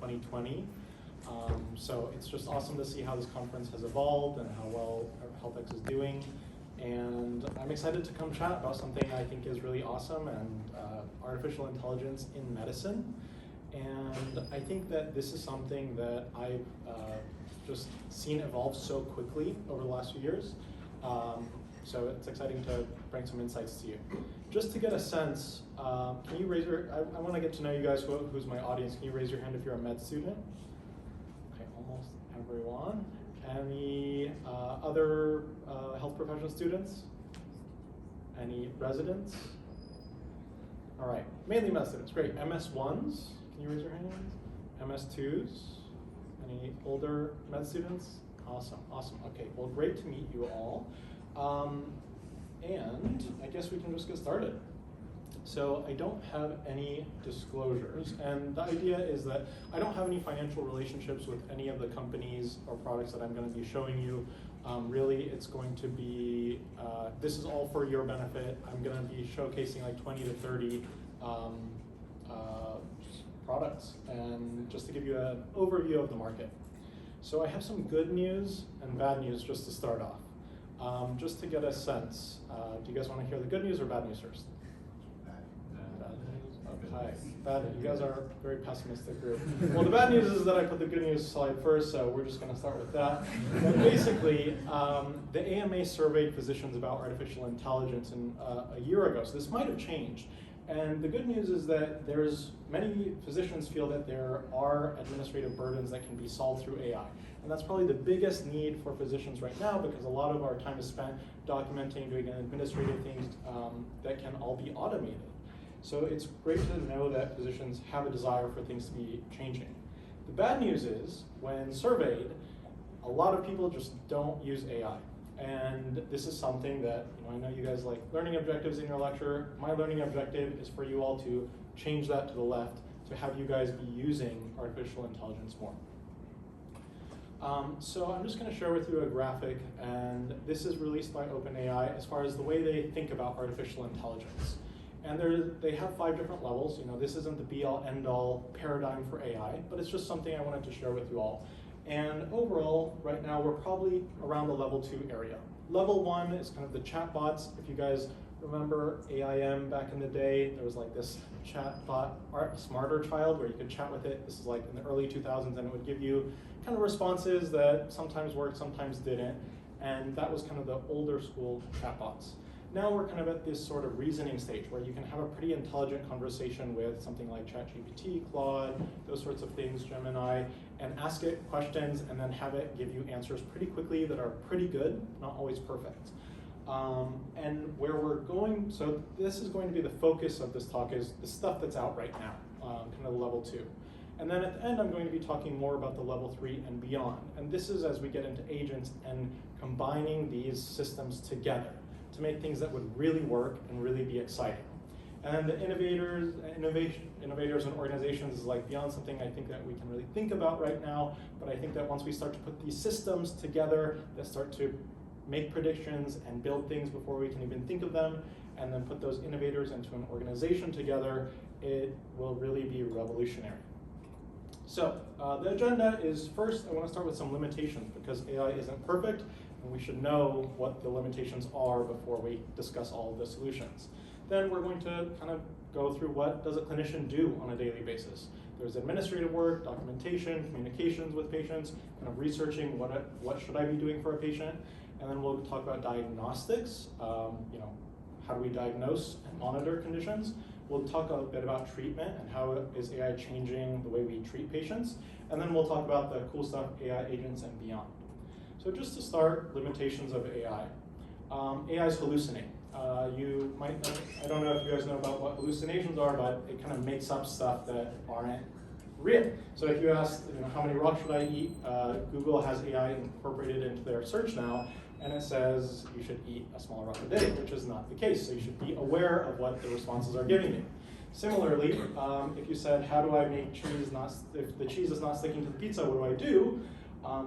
2020. So it's just awesome to see how this conference has evolved and how well HealthX is doing. And I'm excited to come chat about something I think is really awesome, and artificial intelligence in medicine. And I think that this is something that I've just seen evolve so quickly over the last few years. So it's exciting to bring some insights to you. Just to get a sense, can you raise your, I want to get to know you guys, who's my audience. Can you raise your hand if you're a med student? Okay, almost everyone. Any other health profession students? Any residents? All right, mainly med students, great. MS1s, can you raise your hand? MS2s? Any older med students? Awesome, awesome. Okay, well, great to meet you all. And I guess we can just get started. So I don't have any disclosures, and the idea is that I don't have any financial relationships with any of the companies or products that I'm going to be showing you. Really, it's going to be, this is all for your benefit. I'm going to be showcasing like 20 to 30 products, and just to give you an overview of the market. So I have some good news and bad news just to start off. Just to get a sense, do you guys want to hear the good news or bad news first? Okay, bad news. You guys are a very pessimistic group. Well, the bad news is that I put the good news slide first, so we're just going to start with that. But basically, the AMA surveyed physicians about artificial intelligence a year ago, so this might have changed. And the good news is that many physicians feel that there are administrative burdens that can be solved through AI. And that's probably the biggest need for physicians right now, because a lot of our time is spent documenting, doing administrative things that can all be automated. So it's great to know that physicians have a desire for things to be changing. The bad news is, when surveyed, a lot of people just don't use AI. And this is something that, I know you guys like learning objectives in your lecture. My learning objective is for you all to change that to the left, to have you guys be using artificial intelligence more. So I'm just going to share with you a graphic, and this is released by OpenAI as far as the way they think about artificial intelligence. And they have 5 different levels. This isn't the be-all, end-all paradigm for AI, but it's just something I wanted to share with you all. And overall, right now, we're probably around the level 2 area. Level 1 is kind of the chatbots. If you guys remember AIM back in the day, there was like this chatbot, Smarter Child, where you could chat with it. This is like in the early 2000s, and it would give you kind of responses that sometimes worked, sometimes didn't. And that was kind of the older school chatbots. Now we're kind of at this sort of reasoning stage where you can have a pretty intelligent conversation with something like ChatGPT, Claude, those sorts of things, Gemini, and ask it questions and then have it give you answers pretty quickly that are pretty good, not always perfect. And where we're going, so this is going to be the focus of this talk, is the stuff that's out right now, kind of level 2. And then at the end, I'm going to be talking more about the level 3 and beyond. And this is as we get into agents and combining these systems together to make things that would really work and really be exciting. And the innovators and organizations is like beyond something I think that we can really think about right now, but I think that once we start to put these systems together that start to make predictions and build things before we can even think of them, and then put those innovators into an organization together, it will really be revolutionary. So the agenda is, first, I want to start with some limitations, because AI isn't perfect, and we should know what the limitations are before we discuss all of the solutions. Then we're going to kind of go through what does a clinician do on a daily basis. There's administrative work, documentation, communications with patients, kind of researching what should I be doing for a patient. And then we'll talk about diagnostics, how do we diagnose and monitor conditions. We'll talk a bit about treatment and how is AI changing the way we treat patients. And then we'll talk about the cool stuff, AI agents and beyond. So just to start, limitations of AI. AI is hallucinating. You might know, I don't know if you guys know about what hallucinations are, but it kind of makes up stuff that aren't real. So if you ask, how many rocks should I eat, Google has AI incorporated into their search now, and it says you should eat a small rock a day, which is not the case. So you should be aware of what the responses are giving you. Similarly, if you said, how do I make cheese if the cheese is not sticking to the pizza, what do?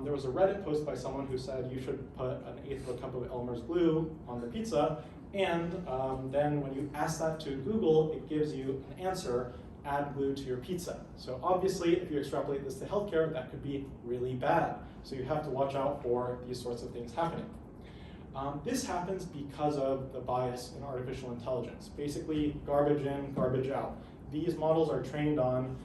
There was a Reddit post by someone who said you should put 1/8 of a cup of Elmer's glue on the pizza, and then when you ask that to Google, it gives you an answer add glue to your pizza. So obviously, if you extrapolate this to healthcare, that could be really bad. So you have to watch out for these sorts of things happening. This happens because of the bias in artificial intelligence. Basically, garbage in, garbage out. These models are trained on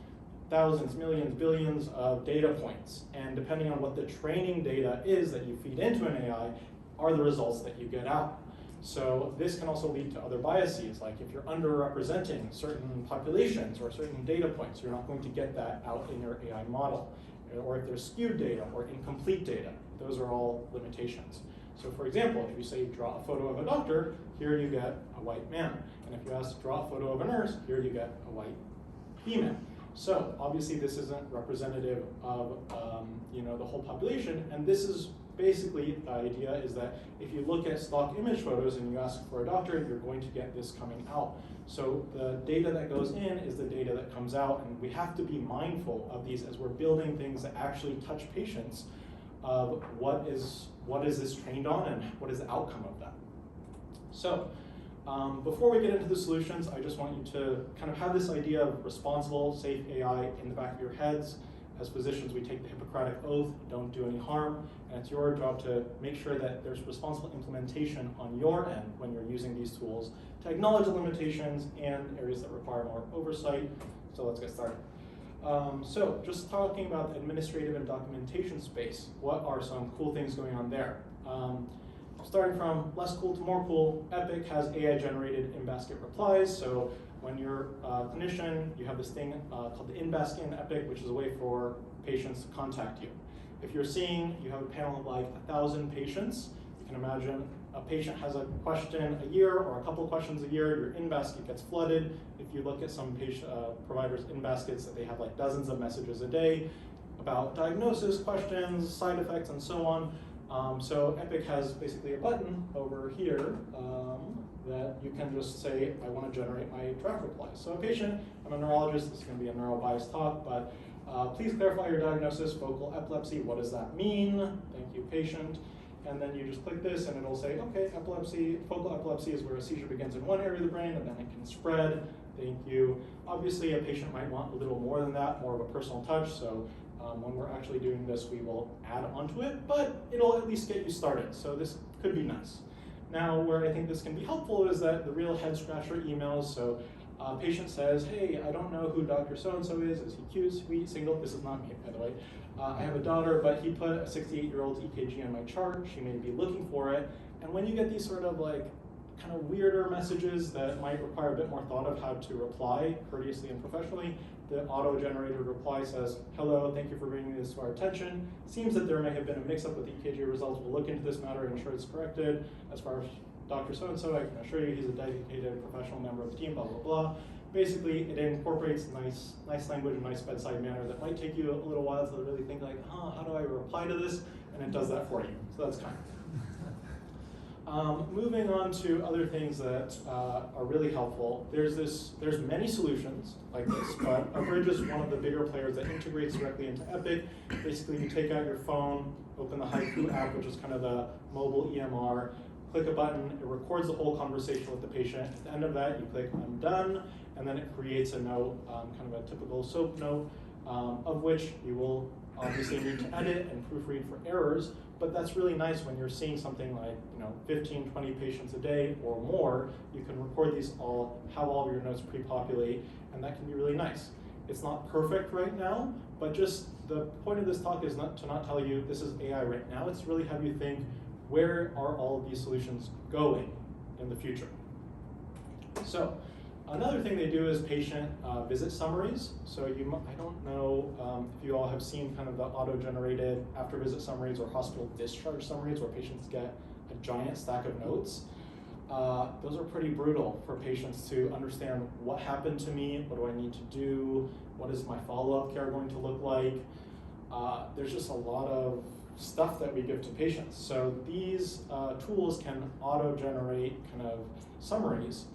thousands, millions, billions of data points. And depending on what the training data is that you feed into an AI, are the results that you get out. So this can also lead to other biases, like if you're underrepresenting certain populations or certain data points, you're not going to get that out in your AI model. Or if there's skewed data or incomplete data, those are all limitations. So for example, if you say draw a photo of a doctor, here you get a white man. And if you ask draw a photo of a nurse, here you get a white female. So obviously this isn't representative of the whole population, and this is basically the idea is that if you look at stock image photos and you ask for a doctor, you're going to get this coming out. So the data that goes in is the data that comes out, and we have to be mindful of these as we're building things that actually touch patients of what is this trained on and what is the outcome of that. So before we get into the solutions, I just want you to kind of have this idea of responsible, safe AI in the back of your heads. As physicians, we take the Hippocratic Oath, don't do any harm, and it's your job to make sure that there's responsible implementation on your end when you're using these tools to acknowledge the limitations and areas that require more oversight. So let's get started. So just talking about the administrative and documentation space, what are some cool things going on there? Starting from less cool to more cool, Epic has AI-generated in-basket replies. So when you're a clinician, you have this thing called the in-basket in Epic, which is a way for patients to contact you. If you're seeing, you have a panel of like 1,000 patients, you can imagine a patient has a question a year or a couple of questions a year, your in-basket gets flooded. If you look at some patient providers' in-baskets, that they have like dozens of messages a day about diagnosis, questions, side effects, and so on. So Epic has basically a button over here that you can just say, I want to generate my draft reply. So a patient, I'm a neurologist, this is going to be a neurobiased talk, but please clarify your diagnosis, focal epilepsy, what does that mean? Thank you, patient. And then you just click this and it'll say, okay, epilepsy, focal epilepsy is where a seizure begins in one area of the brain and then it can spread. Thank you. Obviously, a patient might want a little more than that, more of a personal touch. So when we're actually doing this, we will add onto it, but it'll at least get you started. So this could be nice. Now, where I think this can be helpful is that the real head scratcher emails. So a patient says, hey, I don't know who Dr. So-and-so is he cute, sweet, single? This is not me, by the way. I have a daughter, but he put a 68-year-old's EKG on my chart. She may be looking for it. And when you get these sort of like kind of weirder messages that might require a bit more thought of how to reply courteously and professionally, the auto-generated reply says, hello, thank you for bringing this to our attention. Seems that there may have been a mix-up with the EKG results. We'll look into this matter and ensure it's corrected. As far as Dr. So-and-so, I can assure you he's a dedicated professional member of the team, blah, blah, blah. Basically, it incorporates nice language and nice bedside manner that might take you a little while to really think like, how do I reply to this? And it does that for you. So that's kind. Moving on to other things that are really helpful. There's many solutions like this, but Abridge is one of the bigger players that integrates directly into Epic. Basically, you take out your phone, open the Haiku app, which is kind of the mobile EMR, click a button, it records the whole conversation with the patient. At the end of that, you click I'm done, and then it creates a note, kind of a typical SOAP note, of which you will obviously need to edit and proofread for errors, but that's really nice when you're seeing something like 15, 20 patients a day or more. You can record these all, have all of your notes pre-populate, and that can be really nice. It's not perfect right now, but just the point of this talk is not to tell you this is AI right now. It's really have you think, where are all of these solutions going in the future? So another thing they do is patient visit summaries. So I don't know if you all have seen kind of the auto-generated after visit summaries or hospital discharge summaries where patients get a giant stack of notes. Those are pretty brutal for patients to understand what happened to me, what do I need to do, what is my follow-up care going to look like. There's just a lot of stuff that we give to patients. So these tools can auto-generate kind of summaries.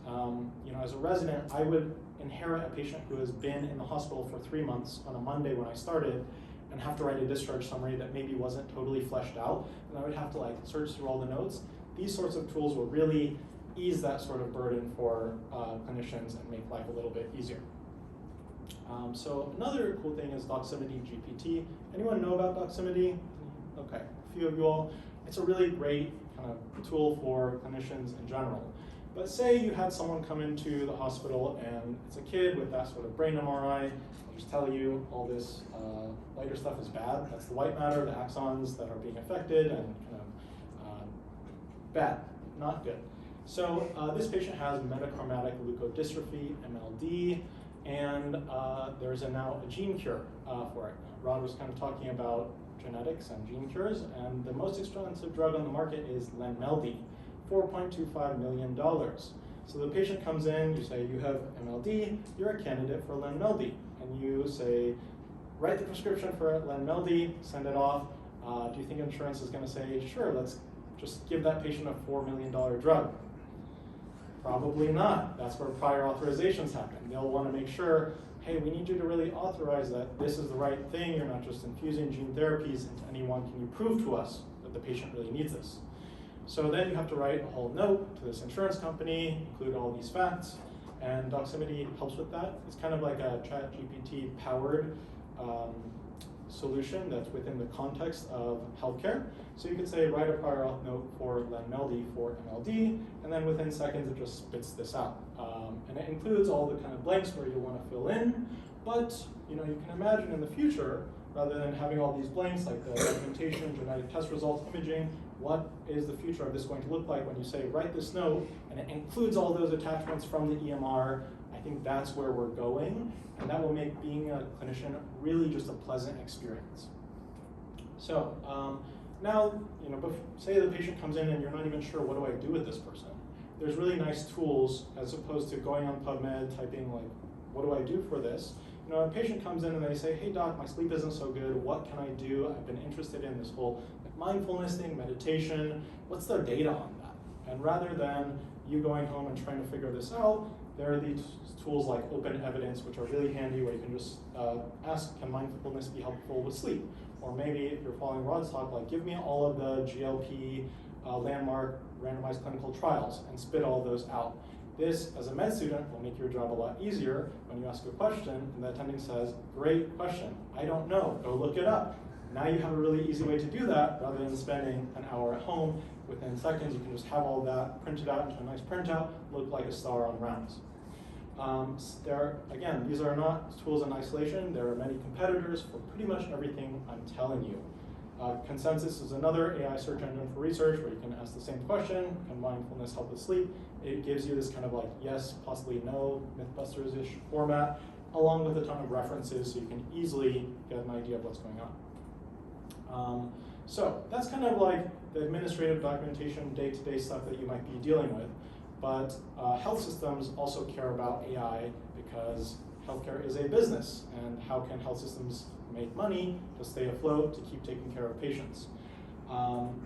As a resident, I would inherit a patient who has been in the hospital for 3 months on a Monday when I started and have to write a discharge summary that maybe wasn't totally fleshed out, and I would have to like search through all the notes. These sorts of tools will really ease that sort of burden for clinicians and make life a little bit easier. So another cool thing is Doximity GPT. Anyone know about Doximity? Okay, a few of you all. It's a really great kind of tool for clinicians in general. But say you had someone come into the hospital and it's a kid with that sort of brain MRI. I'll just tell you all this lighter stuff is bad. That's the white matter, the axons that are being affected, and kind of bad, not good. So this patient has metachromatic leukodystrophy, MLD, and there's now a gene cure for it. Rod was kind of talking about genetics and gene cures, and the most expensive drug on the market is Lenmeldi, $4.25 million. So the patient comes in, you say, you have MLD, you're a candidate for Lenmeldi, and you say, write the prescription for Lenmeldi, send it off. Do you think insurance is going to say, sure, let's just give that patient a $4 million drug? Probably not. That's where prior authorizations happen. They'll want to make sure, hey, we need you to really authorize that this is the right thing. You're not just infusing gene therapies into anyone. Can you prove to us that the patient really needs this? So then you have to write a whole note to this insurance company, include all these facts, and Doximity helps with that. It's kind of like a ChatGPT powered solution that's within the context of healthcare. So you could say, write a prior auth note for Lenmeldi for MLD, and then within seconds it just spits this out. And it includes all the kind of blanks where you want to fill in, but you can imagine in the future, rather than having all these blanks like the documentation, genetic test results, imaging, what is the future of this going to look like when you say, write this note, and it includes all those attachments from the EMR. I think that's where we're going, and that will make being a clinician really just a pleasant experience. So now, say the patient comes in and you're not even sure, what do I do with this person? There's really nice tools as opposed to going on PubMed, typing like, what do I do for this? A patient comes in and they say, hey doc, my sleep isn't so good, what can I do? I've been interested in this whole mindfulness thing, meditation, what's their data on that? And rather than you going home and trying to figure this out, there are these tools like Open Evidence, which are really handy, where you can just ask, can mindfulness be helpful with sleep? Or maybe if you're following Rod's talk, like give me all of the GLP landmark randomized clinical trials and spit all those out. This, as a med student, will make your job a lot easier when you ask a question and the attending says, great question, I don't know, go look it up. Now you have a really easy way to do that rather than spending an hour at home. Within seconds, you can just have all that printed out into a nice printout, look like a star on rounds. Again, these are not tools in isolation. There are many competitors for pretty much everything I'm telling you. Consensus is another AI search engine for research where you can ask the same question, can mindfulness help with sleep? It gives you this kind of like yes, possibly no, Mythbusters-ish format, along with a ton of references so you can easily get an idea of what's going on. So that's kind of like the administrative documentation, day-to-day stuff that you might be dealing with. But health systems also care about AI because healthcare is a business, and how can health systems make money to stay afloat, to keep taking care of patients?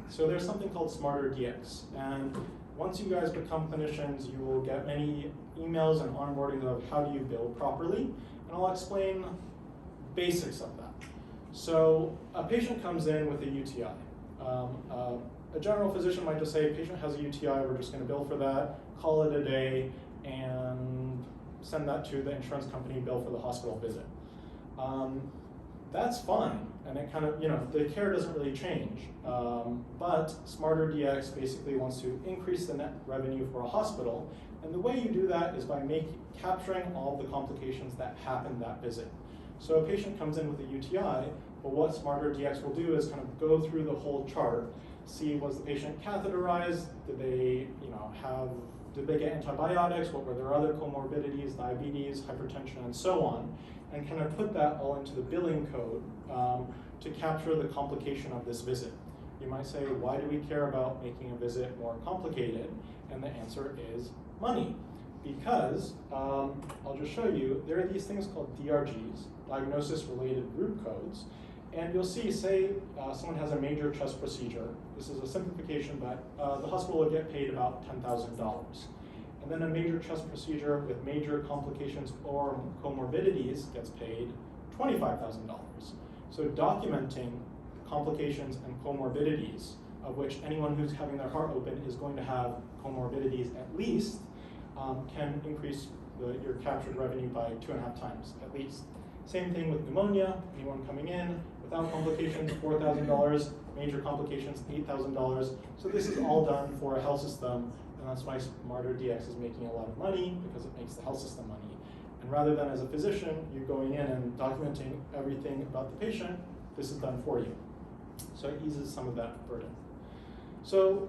So there's something called Smarter DX, and once you guys become clinicians, you will get many emails and onboarding of how do you bill properly, and I'll explain basics of that. So a patient comes in with a UTI. A general physician might just say, patient has a UTI, we're just gonna bill for that, call it a day, and send that to the insurance company, bill for the hospital visit. That's fine, and it kind of, the care doesn't really change. But Smarter DX basically wants to increase the net revenue for a hospital, and the way you do that is by capturing all the complications that happen that visit. So a patient comes in with a UTI, but what Smarter DX will do is kind of go through the whole chart, see, was the patient catheterized, did they did they get antibiotics, what were their other comorbidities, diabetes, hypertension, and so on, and kind of put that all into the billing code to capture the complication of this visit. You might say, why do we care about making a visit more complicated? And the answer is money. Because, I'll just show you, there are these things called DRGs, diagnosis-related group codes, and you'll see, say someone has a major chest procedure. This is a simplification, but the hospital will get paid about $10,000. And then a major chest procedure with major complications or comorbidities gets paid $25,000. So documenting complications and comorbidities, of which anyone who's having their heart open is going to have comorbidities at least, can increase your captured revenue by 2.5 times at least. Same thing with pneumonia, anyone coming in without complications, $4,000, major complications, $8,000. So this is all done for a health system, and that's why Smarter DX is making a lot of money, because it makes the health system money. And rather than as a physician, you going in and documenting everything about the patient, this is done for you. So it eases some of that burden. So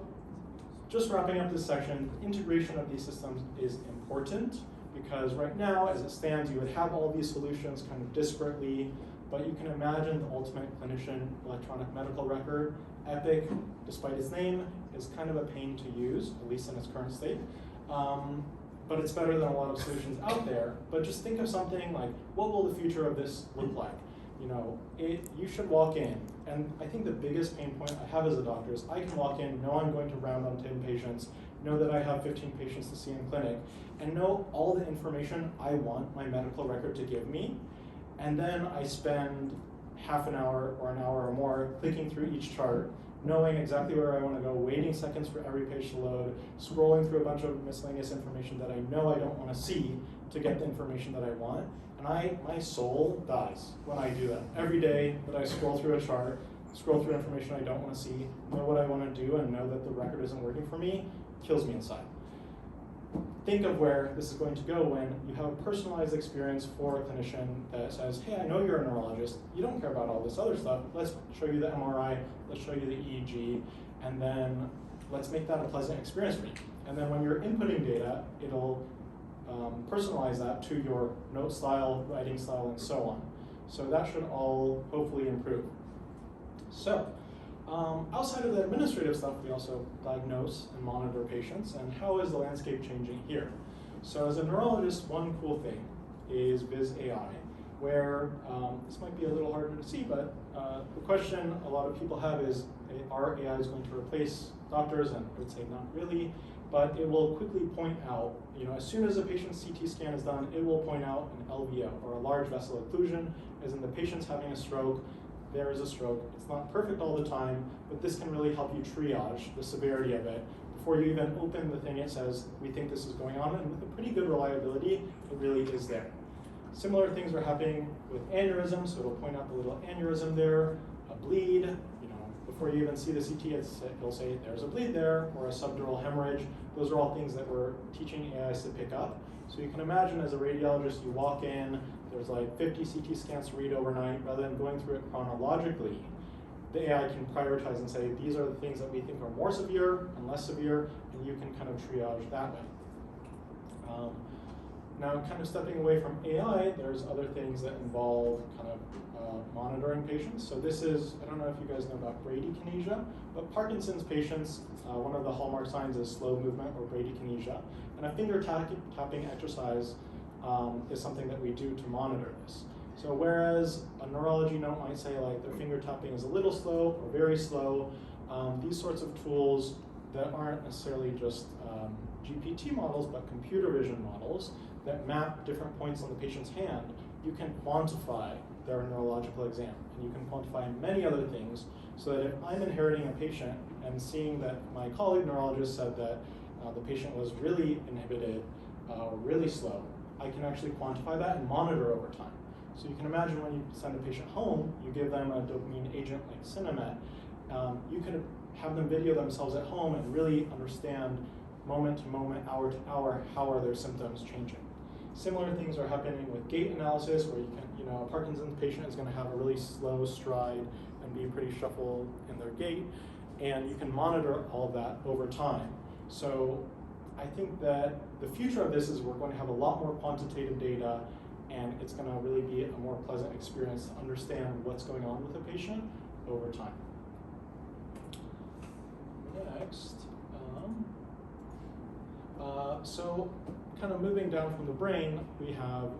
just wrapping up this section, integration of these systems is important, because right now, as it stands, you would have all these solutions kind of disparately, but you can imagine the ultimate clinician electronic medical record. Epic, despite its name, is kind of a pain to use, at least in its current state. But it's better than a lot of solutions out there. But just think of something like, what will the future of this look like? You know, you should walk in, and I think the biggest pain point I have as a doctor is I can walk in, know I'm going to round on 10 patients, know that I have 15 patients to see in clinic, and know all the information I want my medical record to give me, and then I spend half an hour or an hour or more clicking through each chart, knowing exactly where I want to go, waiting seconds for every page to load, scrolling through a bunch of miscellaneous information that I know I don't want to see to get the information that I want. And my soul dies when I do that. Every day that I scroll through a chart, scroll through information I don't want to see, know what I want to do, and know that the record isn't working for me, kills me inside. Think of where this is going to go when you have a personalized experience for a clinician that says, hey, I know you're a neurologist, you don't care about all this other stuff, let's show you the MRI, let's show you the EEG, and then let's make that a pleasant experience for you. And then when you're inputting data, it'll personalize that to your note style, writing style, and so on. So that should all hopefully improve. So outside of the administrative stuff, we also diagnose and monitor patients, and how is the landscape changing here? So as a neurologist, one cool thing is Viz AI, where this might be a little harder to see, but the question a lot of people have is, are AIs going to replace doctors? And I would say not really, but it will quickly point out, as soon as a patient's CT scan is done, it will point out an LVO, or a large vessel occlusion, as in the patient's having a stroke, there is a stroke. It's not perfect all the time, but this can really help you triage the severity of it. Before you even open the thing, it says, we think this is going on, and with a pretty good reliability, it really is there. Similar things are happening with aneurysms, so it'll point out the little aneurysm there, a bleed, before you even see the CT, it'll say there's a bleed there, or a subdural hemorrhage. Those are all things that we're teaching AIs to pick up. So you can imagine as a radiologist, you walk in, there's like 50 CT scans to read overnight. Rather than going through it chronologically, the AI can prioritize and say, these are the things that we think are more severe and less severe, and you can kind of triage that way. Now, kind of stepping away from AI, there's other things that involve kind of monitoring patients. So this is, I don't know if you guys know about bradykinesia, but Parkinson's patients, one of the hallmark signs is slow movement or bradykinesia. And a finger tapping exercise is something that we do to monitor this. So whereas a neurology note might say like their finger tapping is a little slow or very slow, these sorts of tools that aren't necessarily just GPT models, but computer vision models that map different points on the patient's hand, you can quantify their neurological exam. And you can quantify many other things, so that if I'm inheriting a patient and seeing that my colleague neurologist said that the patient was really inhibited or really slow, I can actually quantify that and monitor over time. So you can imagine when you send a patient home, you give them a dopamine agent like Cinemet, you can have them video themselves at home and really understand moment to moment, hour to hour, how are their symptoms changing. Similar things are happening with gait analysis, where you can, a Parkinson's patient is going to have a really slow stride and be pretty shuffled in their gait, and you can monitor all of that over time. So I think that the future of this is we're going to have a lot more quantitative data, and it's going to really be a more pleasant experience to understand what's going on with the patient over time. Next, so kind of moving down from the brain, we have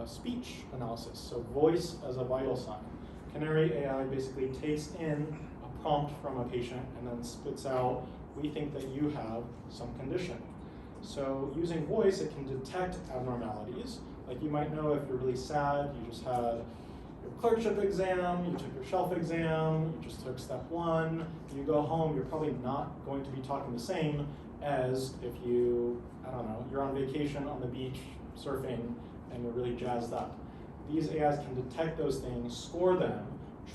speech analysis, so voice as a vital sign. Canary AI basically takes in a prompt from a patient and then spits out, we think that you have some condition. So using voice, it can detect abnormalities. Like you might know if you're really sad, you just had your clerkship exam, you took your shelf exam, you just took step 1, you go home, you're probably not going to be talking the same as if you, I don't know, you're on vacation on the beach surfing and you're really jazzed up. These AIs can detect those things, score them,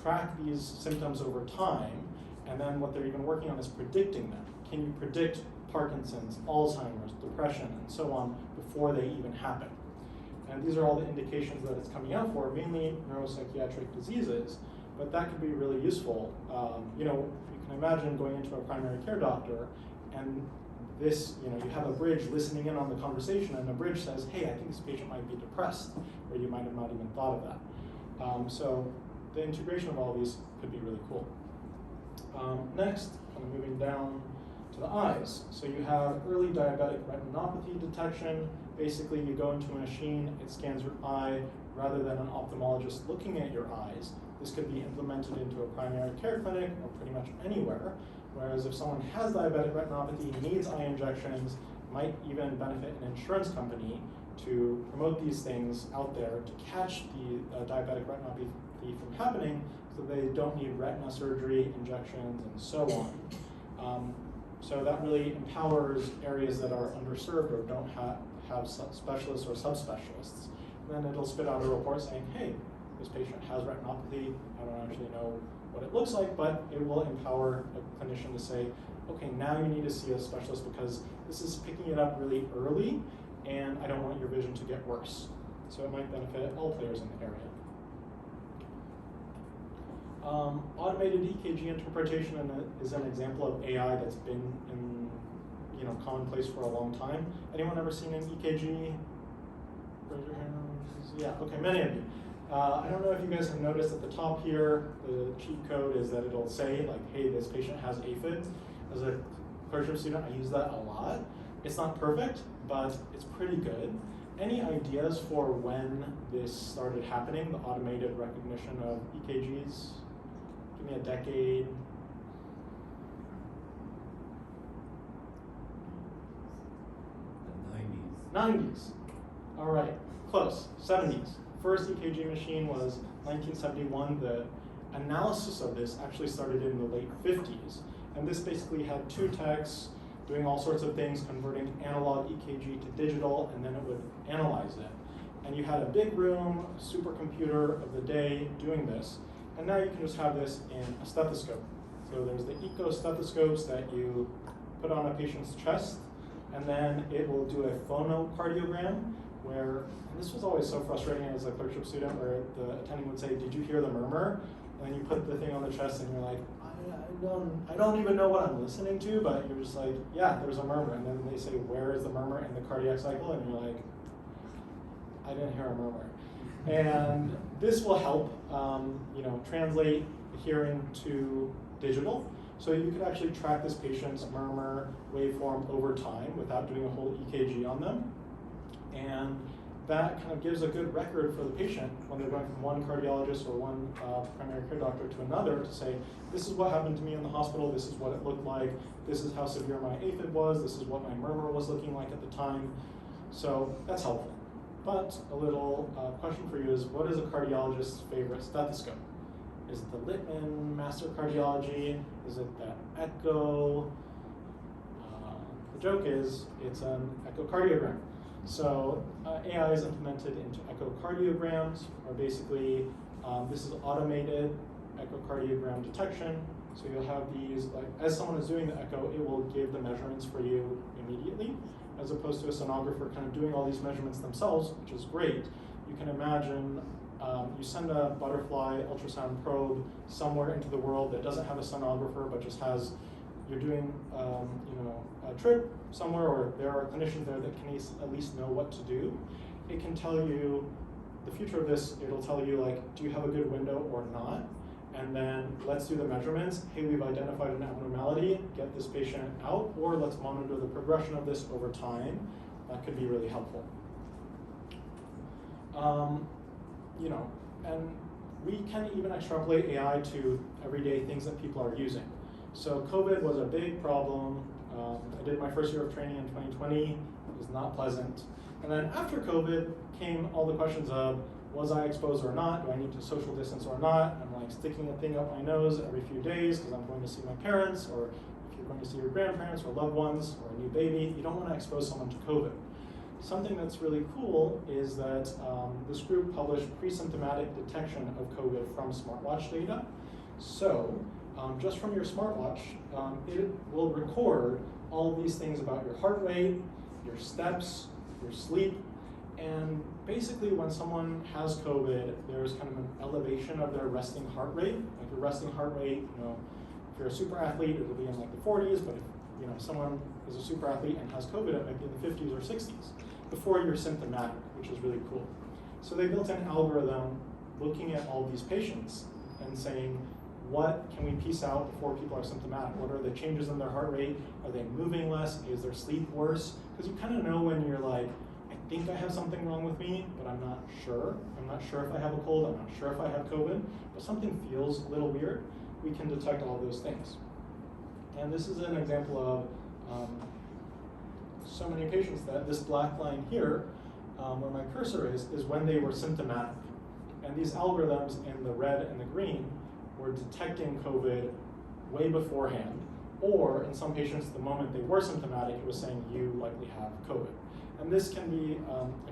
track these symptoms over time, and then what they're even working on is predicting them. Can you predict Parkinson's, Alzheimer's, depression, and so on before they even happen? And these are all the indications that it's coming out for, mainly neuropsychiatric diseases, but that could be really useful. You can imagine going into a primary care doctor and this, you have a bridge listening in on the conversation, and the bridge says, hey, I think this patient might be depressed, or you might have not even thought of that. So the integration of all these could be really cool. Next, kind of moving down to the eyes. So you have early diabetic retinopathy detection. Basically, you go into a machine, it scans your eye, rather than an ophthalmologist looking at your eyes. This could be implemented into a primary care clinic or pretty much anywhere. Whereas if someone has diabetic retinopathy, needs eye injections, might even benefit an insurance company to promote these things out there to catch the diabetic retinopathy from happening, so they don't need retina surgery, injections, and so on. So that really empowers areas that are underserved or don't have specialists or subspecialists. Then it'll spit out a report saying, hey, this patient has retinopathy. I don't actually know what it looks like, but it will empower a clinician to say, okay, now you need to see a specialist because this is picking it up really early, and I don't want your vision to get worse. So it might benefit all players in the area. Automated EKG interpretation is an example of AI that's been in commonplace for a long time. Anyone ever seen an EKG? Raise your hands. Yeah, okay, many of you. I don't know if you guys have noticed at the top here, the cheat code is that it'll say like, hey, this patient has aphid. As a clerkship student, I use that a lot. It's not perfect, but it's pretty good. Any ideas for when this started happening, the automated recognition of EKGs? Give me a decade. The 90s. All right, close. 70s. First EKG machine was 1971. The analysis of this actually started in the late 50s. And this basically had two techs doing all sorts of things, converting analog EKG to digital, and then it would analyze it. And you had a big room, supercomputer of the day doing this. And now you can just have this in a stethoscope. So there's the eco stethoscopes that you put on a patient's chest, and then it will do a phonocardiogram where, and this was always so frustrating as a clerkship student, where the attending would say, did you hear the murmur? And then you put the thing on the chest and you're like, I don't even know what I'm listening to, but you're just like, yeah, there's a murmur. And then they say, where is the murmur in the cardiac cycle? And you're like, I didn't hear a murmur. And this will help translate the hearing to digital. So you could actually track this patient's murmur waveform over time without doing a whole EKG on them. And that kind of gives a good record for the patient when they're going from one cardiologist or one primary care doctor to another to say, this is what happened to me in the hospital, this is what it looked like, this is how severe my aphid was, this is what my murmur was looking like at the time. So that's helpful. But a little question for you is, what is a cardiologist's favorite stethoscope? Is it the Littman Master Cardiology? Is it the Echo? The joke is, it's an echocardiogram. So AI is implemented into echocardiograms, or basically this is automated echocardiogram detection. So you'll have these, like, as someone is doing the echo, it will give the measurements for you immediately, as opposed to a sonographer kind of doing all these measurements themselves, which is great. You can imagine you send a butterfly ultrasound probe somewhere into the world that doesn't have a sonographer, but just has, you're doing a trip somewhere, or there are clinicians there that can at least know what to do. It can tell you the future of this. It'll tell you, like, do you have a good window or not? And then let's do the measurements. Hey, we've identified an abnormality, get this patient out, or let's monitor the progression of this over time. That could be really helpful. And we can even extrapolate AI to everyday things that people are using. So COVID was a big problem. I did my first year of training in 2020. It was not pleasant. And then after COVID came all the questions of, was I exposed or not? Do I need to social distance or not? I'm like sticking a thing up my nose every few days because I'm going to see my parents, or if you're going to see your grandparents or loved ones or a new baby, you don't want to expose someone to COVID. something that's really cool is that this group published pre-symptomatic detection of COVID from smartwatch data. So just from your smartwatch, it will record all of these things about your heart rate, your steps, your sleep, and basically when someone has COVID, there's kind of an elevation of their resting heart rate. Like your resting heart rate, if you're a super athlete, it'll be in like the 40s, but if someone is a super athlete and has COVID, it might be in the 50s or 60s before you're symptomatic, which is really cool. So they built an algorithm looking at all these patients and saying, what can we piece out before people are symptomatic? What are the changes in their heart rate? Are they moving less? Is their sleep worse? Because you kind of know when you're like, I think I have something wrong with me, but I'm not sure. I'm not sure if I have a cold. I'm not sure if I have COVID, but something feels a little weird. We can detect all those things. And this is an example of so many patients that this black line here, where my cursor is when they were symptomatic. And these algorithms in the red and the green were detecting COVID way beforehand, or in some patients, the moment they were symptomatic, it was saying you likely have COVID. And this can be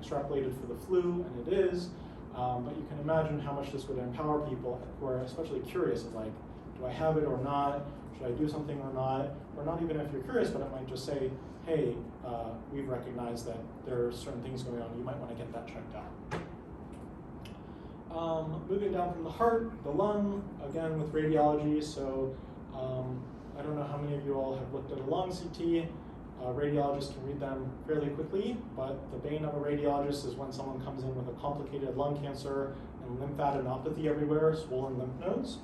extrapolated for the flu, and it is, but you can imagine how much this would empower people who are especially curious of like, do I have it or not? Should I do something or not? Or not even if you're curious, but it might just say, hey, we've recognized that there are certain things going on, you might want to get that checked out. Moving down from the heart, the lung, again with radiology. So I don't know how many of you all have looked at a lung CT. Radiologists can read them fairly quickly, but the bane of a radiologist is when someone comes in with a complicated lung cancer and lymphadenopathy everywhere, swollen lymph nodes,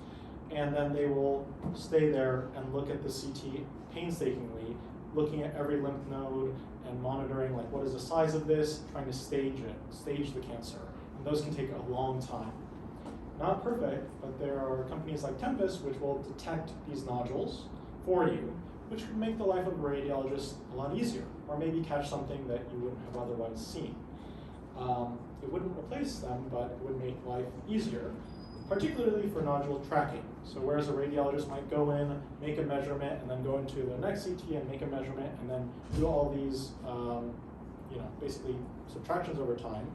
and then they will stay there and look at the CT painstakingly, looking at every lymph node and monitoring like what is the size of this, trying to stage the cancer. And those can take a long time. Not perfect, but there are companies like Tempus which will detect these nodules for you, which would make the life of a radiologist a lot easier, or maybe catch something that you wouldn't have otherwise seen. It wouldn't replace them, but it would make life easier, particularly for nodule tracking. So whereas a radiologist might go in, make a measurement, and then go into the next CT and make a measurement, and then do all these, basically subtractions over time,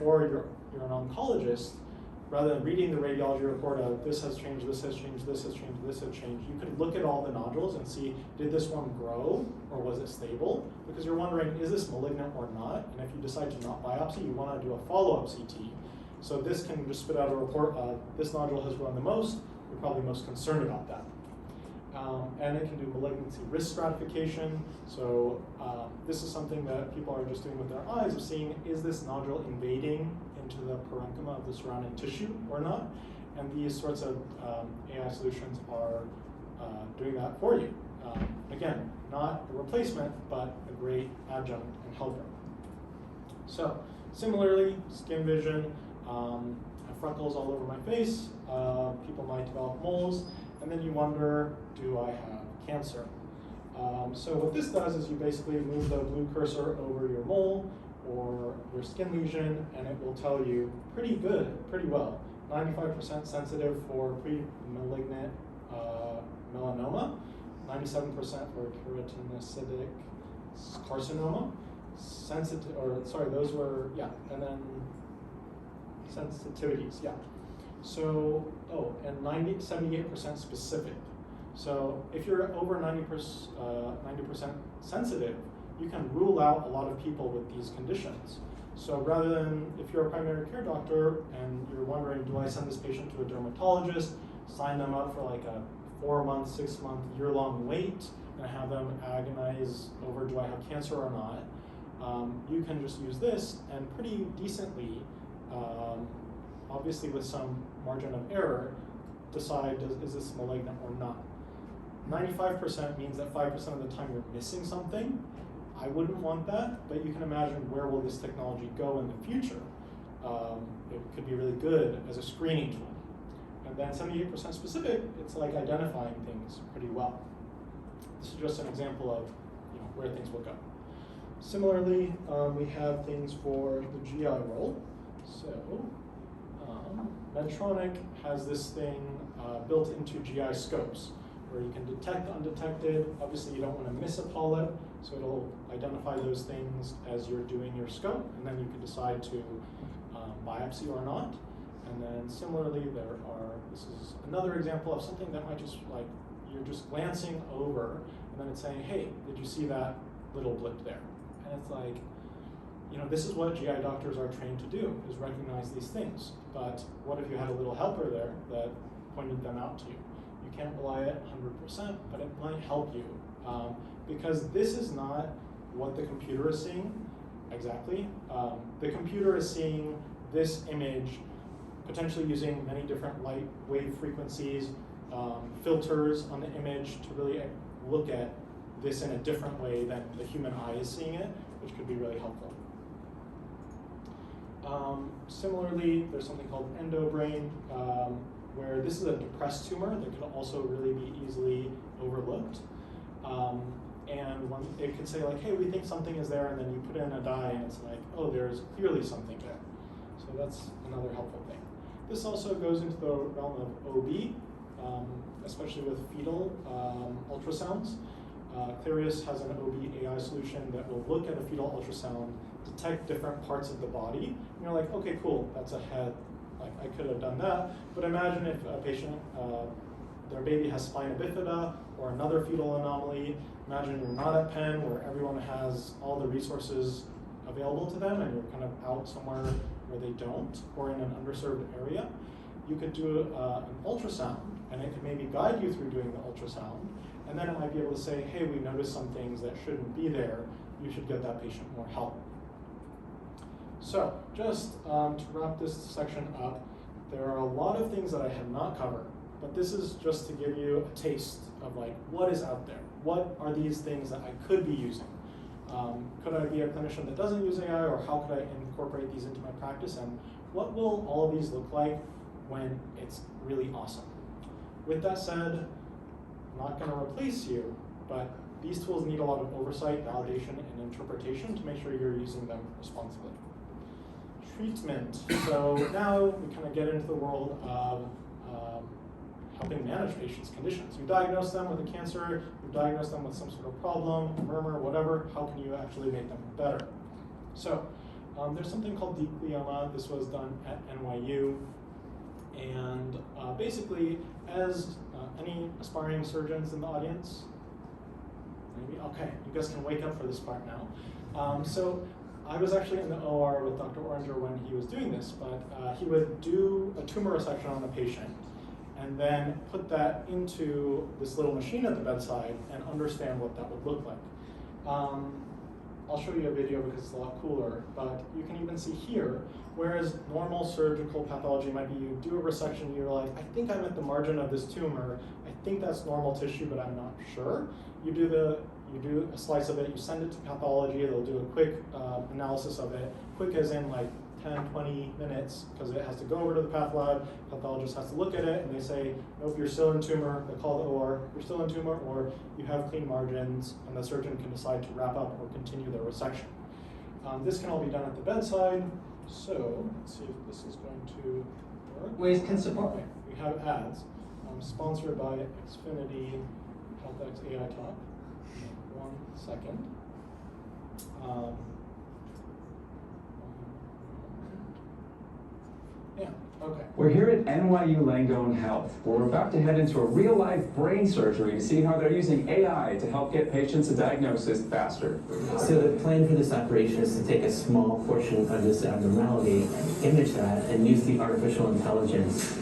or you're an oncologist, rather than reading the radiology report of this has changed, this has changed, this has changed, this has changed, you could look at all the nodules and see, did this one grow or was it stable? Because you're wondering, is this malignant or not? And if you decide to not biopsy, you want to do a follow-up CT. So this can just spit out a report of this nodule has grown the most, you're probably most concerned about that. And it can do malignancy risk stratification. So this is something that people are just doing with their eyes of seeing, is this nodule invading into the parenchyma of the surrounding tissue or not? And these sorts of AI solutions are doing that for you. Again, not a replacement, but a great adjunct and helper. So similarly, skin vision, I have freckles all over my face, people might develop moles, and then you wonder, do I have cancer? So what this does is you basically move the blue cursor over your mole or your skin lesion, and it will tell you pretty well, 95% sensitive for pre-malignant melanoma, 97% for keratinocytic carcinoma, and then sensitivities, So, and 78% specific. So if you're over 90% sensitive, you can rule out a lot of people with these conditions. So rather than, if you're a primary care doctor and you're wondering, do I send this patient to a dermatologist, sign them up for like a 4-month, 6-month, year-long wait, and have them agonize over, do I have cancer or not? You can just use this and pretty decently, obviously with some margin of error, decide, is this malignant or not? 95% means that 5% of the time you're missing something. I wouldn't want that, but you can imagine where will this technology go in the future. It could be really good as a screening tool. And then 78% specific, it's like identifying things pretty well. This is just an example of where things will go. Similarly, we have things for the GI role. So Medtronic has this thing built into GI scopes. where you can detect undetected. Obviously, you don't want to miss a polyp, so it'll identify those things as you're doing your scope, and then you can decide to biopsy or not. And then similarly, this is another example of something that might just you're just glancing over, and then it's saying, hey, did you see that little blip there? And it's like, this is what GI doctors are trained to do, is recognize these things. But what if you had a little helper there that pointed them out to you? You can't rely on it 100%, but it might help you. Because this is not what the computer is seeing exactly. The computer is seeing this image potentially using many different light wave frequencies, filters on the image to really look at this in a different way than the human eye is seeing it, which could be really helpful. Similarly, there's something called endobrain, where this is a depressed tumor that could also really be easily overlooked. And it could say like, hey, we think something is there, and then you put in a dye and it's like, oh, there's clearly something there. So that's another helpful thing. This also goes into the realm of OB, especially with fetal ultrasounds. Clarius has an OB AI solution that will look at a fetal ultrasound, detect different parts of the body, and you're like, okay, cool, that's a head. Like, I could have done that, but imagine if a patient, their baby has spina bifida or another fetal anomaly. Imagine you're not at Penn, where everyone has all the resources available to them, and you're kind of out somewhere where they don't, or in an underserved area. You could do an ultrasound, and it could maybe guide you through doing the ultrasound, and then it might be able to say, hey, we noticed some things that shouldn't be there. You should get that patient more help. So just to wrap this section up, there are a lot of things that I have not covered, but this is just to give you a taste of like what is out there. What are these things that I could be using? Could I be a clinician that doesn't use AI, or how could I incorporate these into my practice? And what will all of these look like when it's really awesome? With that said, I'm not going to replace you, but these tools need a lot of oversight, validation, and interpretation to make sure you're using them responsibly. Treatment. So now we kind of get into the world of helping manage patients' conditions. You diagnose them with a cancer, you diagnose them with some sort of problem, a murmur, whatever. How can you actually make them better? So there's something called deep glioma. This was done at NYU. And basically, as any aspiring surgeons in the audience, maybe, okay, you guys can wake up for this part now. So I was actually in the OR with Dr. Oranger when he was doing this, but he would do a tumor resection on a patient and then put that into this little machine at the bedside and understand what that would look like. I'll show you a video because it's a lot cooler, but you can even see here, whereas normal surgical pathology might be you do a resection, you're like, I think I'm at the margin of this tumor, I think that's normal tissue, but I'm not sure. You do a slice of it, you send it to pathology, they'll do a quick analysis of it, quick as in like 10, 20 minutes, because it has to go over to the path lab, pathologist has to look at it, and they say, nope, you're still in tumor, they call the OR, you're still in tumor, or you have clean margins, and the surgeon can decide to wrap up or continue their resection. This can all be done at the bedside, so let's see if this is going to work. Ways can support. Okay, we have ads, sponsored by Xfinity HealthX AI Talk. 1 second. Yeah, okay. We're here at NYU Langone Health. We're about to head into a real-life brain surgery to see how they're using AI to help get patients a diagnosis faster. So the plan for this operation is to take a small portion of this abnormality, image that, and use the artificial intelligence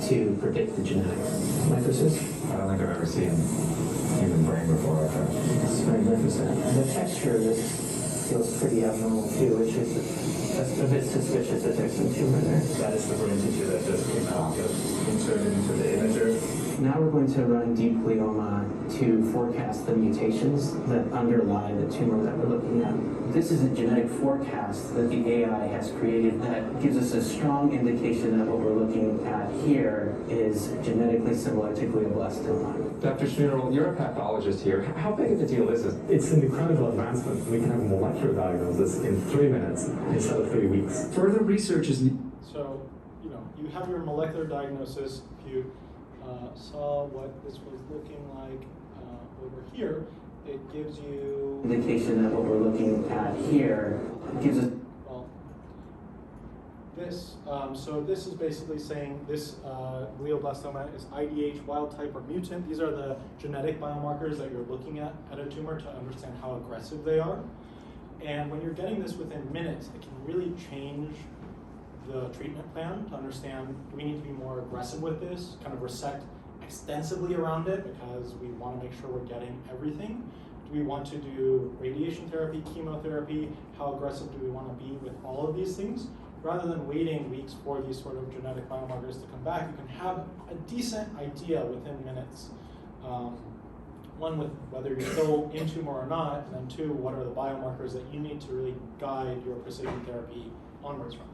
to predict the genetics. Microcyst? I don't think I've ever seen a human brain before. It's magnificent. The texture of this feels pretty abnormal too, which is a bit suspicious that there's some tumor there. That is the brain tissue that just came out, just inserted into the imager. Now we're going to run deep glioma to forecast the mutations that underlie the tumor that we're looking at. This is a genetic forecast that the AI has created that gives us a strong indication that what we're looking at here is genetically similar to glioblastoma. Dr. Schneerl, you're a pathologist here. How big of a deal is this? It's an incredible advancement. We can have a molecular diagnosis in 3 minutes instead of 3 weeks. Further research is needed. So, you have your molecular diagnosis. If you saw what this was looking like over here, it gives you indication that what we're looking at here gives us well this. So this is basically saying this glioblastoma is IDH wild type or mutant. These are the genetic biomarkers that you're looking at a tumor to understand how aggressive they are. And when you're getting this within minutes, it can really change the treatment plan to understand, do we need to be more aggressive with this, kind of resect extensively around it because we want to make sure we're getting everything? Do we want to do radiation therapy, chemotherapy? How aggressive do we want to be with all of these things? Rather than waiting weeks for these sort of genetic biomarkers to come back, you can have a decent idea within minutes. One, with whether you're still in tumor or not, and then two, what are the biomarkers that you need to really guide your precision therapy onwards from.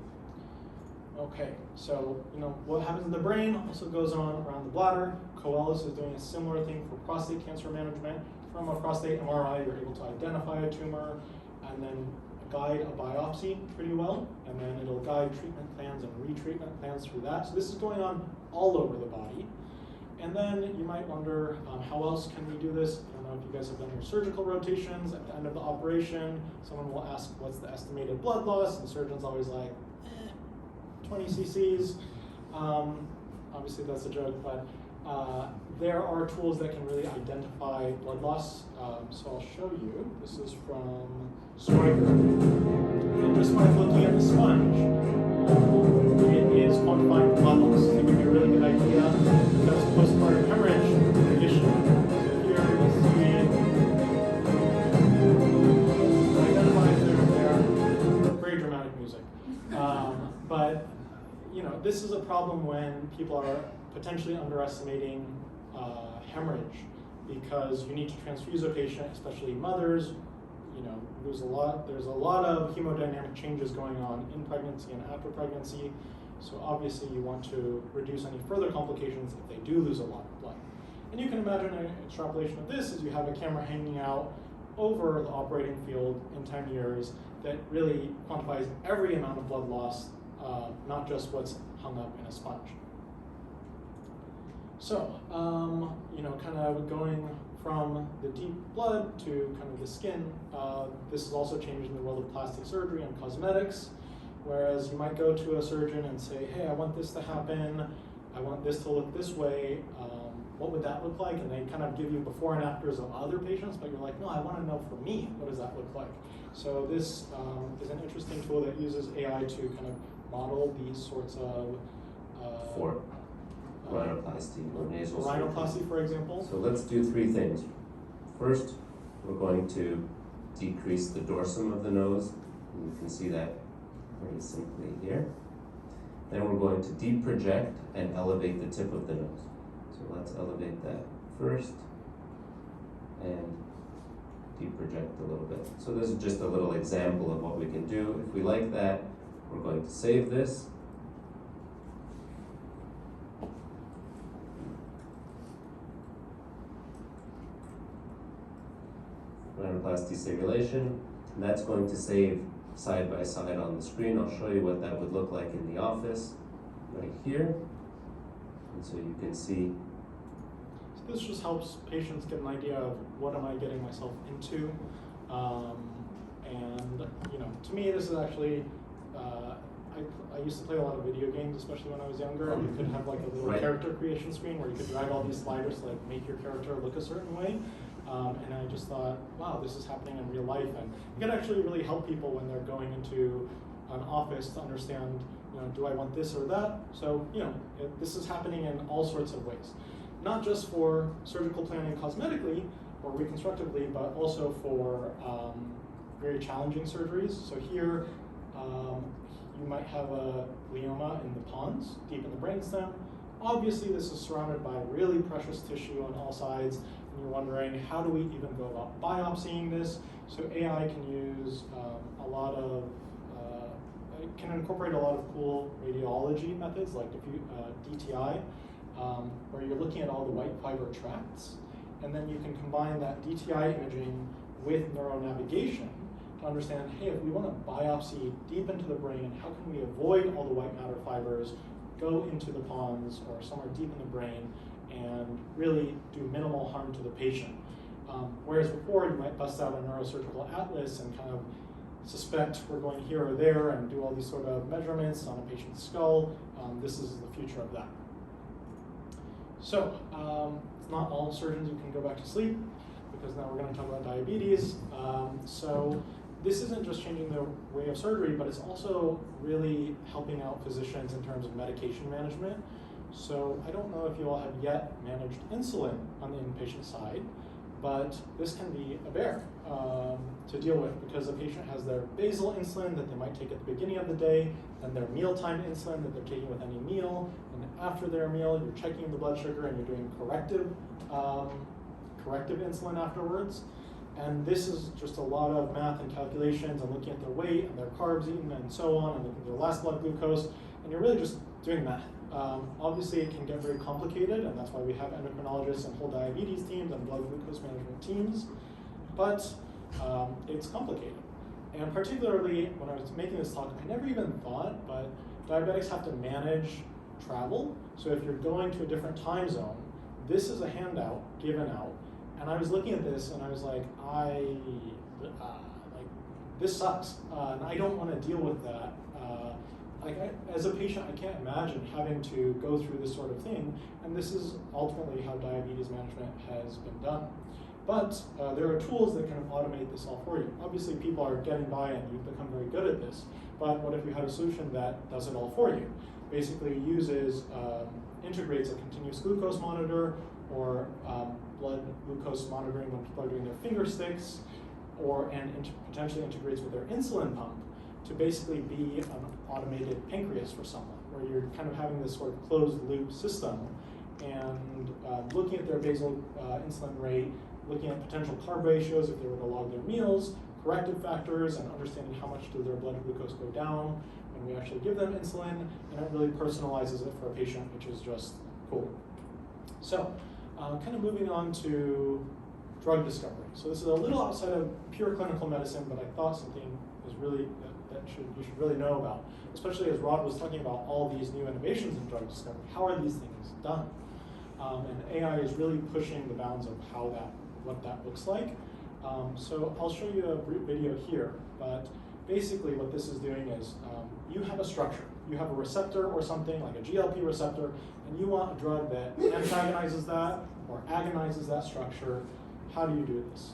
Okay, so what happens in the brain also goes on around the bladder. Coelis is doing a similar thing for prostate cancer management. From a prostate MRI, you're able to identify a tumor and then guide a biopsy pretty well, and then it'll guide treatment plans and retreatment plans through that. So this is going on all over the body. And then you might wonder, how else can we do this? I don't know if you guys have done your surgical rotations. At the end of the operation, someone will ask, what's the estimated blood loss? And the surgeon's always like, 20 cc's. Obviously that's a joke, but there are tools that can really identify blood loss. So I'll show you. This is from Stryker. And just by looking at the sponge, it is quantifying blood loss to give you a really good idea. Because postpartum hemorrhage condition. So here you see identifies there. Very dramatic music. But this is a problem when people are potentially underestimating hemorrhage, because you need to transfuse a patient, especially mothers. There's a lot of hemodynamic changes going on in pregnancy and after pregnancy. So obviously you want to reduce any further complications if they do lose a lot of blood. And you can imagine an extrapolation of this is you have a camera hanging out over the operating field in 10 years that really quantifies every amount of blood loss, not just what's hung up in a sponge. So, kind of going from the deep blood to kind of the skin, this is also changing in the world of plastic surgery and cosmetics, whereas you might go to a surgeon and say, hey, I want this to happen, I want this to look this way, what would that look like? And they kind of give you before and afters of other patients, but you're like, no, I want to know for me, what does that look like? So this is an interesting tool that uses AI to kind of model these sorts of for rhinoplasty or nasal surgery. Rhinoplasty, for example. So let's do three things. First, we're going to decrease the dorsum of the nose. And you can see that very simply here. Then we're going to deep project and elevate the tip of the nose. So let's elevate that first and deep project a little bit. So this is just a little example of what we can do. If we like that, we're going to save this. Rhinoplasty simulation, and that's going to save side by side on the screen. I'll show you what that would look like in the office right here. And so you can see. So this just helps patients get an idea of what am I getting myself into. And to me, this is actually, I used to play a lot of video games, especially when I was younger. You could have like a little character creation screen where you could drag all these sliders to like make your character look a certain way. And I just thought, wow, this is happening in real life, and it can actually really help people when they're going into an office to understand, do I want this or that? So, this is happening in all sorts of ways, not just for surgical planning cosmetically or reconstructively, but also for very challenging surgeries. So here, you might have a glioma in the pons, deep in the brainstem. Obviously, this is surrounded by really precious tissue on all sides. And you're wondering, how do we even go about biopsying this? So AI can use it can incorporate a lot of cool radiology methods like DTI, where you're looking at all the white fiber tracts, and then you can combine that DTI imaging with neuronavigation to understand, hey, if we want to biopsy deep into the brain, how can we avoid all the white matter fibers, go into the pons or somewhere deep in the brain, and really do minimal harm to the patient. Whereas before, you might bust out a neurosurgical atlas and kind of suspect we're going here or there and do all these sort of measurements on a patient's skull. This is the future of that. So it's not all surgeons who can go back to sleep, because now we're going to talk about diabetes. So this isn't just changing the way of surgery, but it's also really helping out physicians in terms of medication management. So I don't know if you all have yet managed insulin on the inpatient side, but this can be a bear to deal with, because the patient has their basal insulin that they might take at the beginning of the day, then their mealtime insulin that they're taking with any meal, and after their meal, you're checking the blood sugar and you're doing corrective insulin afterwards. And this is just a lot of math and calculations and looking at their weight and their carbs eaten and so on, and looking at their last blood glucose, and you're really just doing math. Obviously, it can get very complicated, and that's why we have endocrinologists and whole diabetes teams and blood glucose management teams, but it's complicated. And particularly when I was making this talk, I never even thought, but diabetics have to manage travel. So if you're going to a different time zone, this is a handout given out, and I was looking at this and I was like, this sucks, and I don't want to deal with that. As a patient, I can't imagine having to go through this sort of thing, and this is ultimately how diabetes management has been done. But there are tools that kind of automate this all for you. Obviously, people are getting by and you've become very good at this, but what if you had a solution that does it all for you? Basically integrates a continuous glucose monitor, or blood glucose monitoring when people are doing their finger sticks, and potentially integrates with their insulin pump to basically be an automated pancreas for someone, where you're kind of having this sort of closed loop system and looking at their basal insulin rate, looking at potential carb ratios if they were to log their meals, corrective factors, and understanding how much does their blood glucose go down when we actually give them insulin, and it really personalizes it for a patient, which is just cool. So kind of moving on to drug discovery. So this is a little outside of pure clinical medicine, but I thought something is really you should really know about, especially as Rod was talking about all these new innovations in drug discovery. How are these things done? And AI is really pushing the bounds of what that looks like. So I'll show you a brief video here, but basically what this is doing is you have a structure. You have a receptor or something like a GLP receptor, and you want a drug that antagonizes that or agonizes that structure. How do you do this?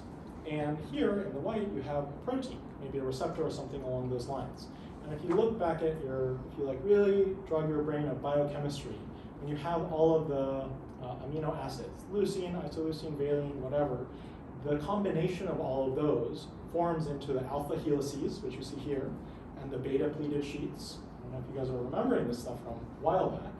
And here in the white, you have a protein, maybe a receptor or something along those lines. And if you look back at if you really drug your brain of biochemistry, when you have all of the amino acids, leucine, isoleucine, valine, whatever, the combination of all of those forms into the alpha helices, which you see here, and the beta pleated sheets. I don't know if you guys are remembering this stuff from a while back.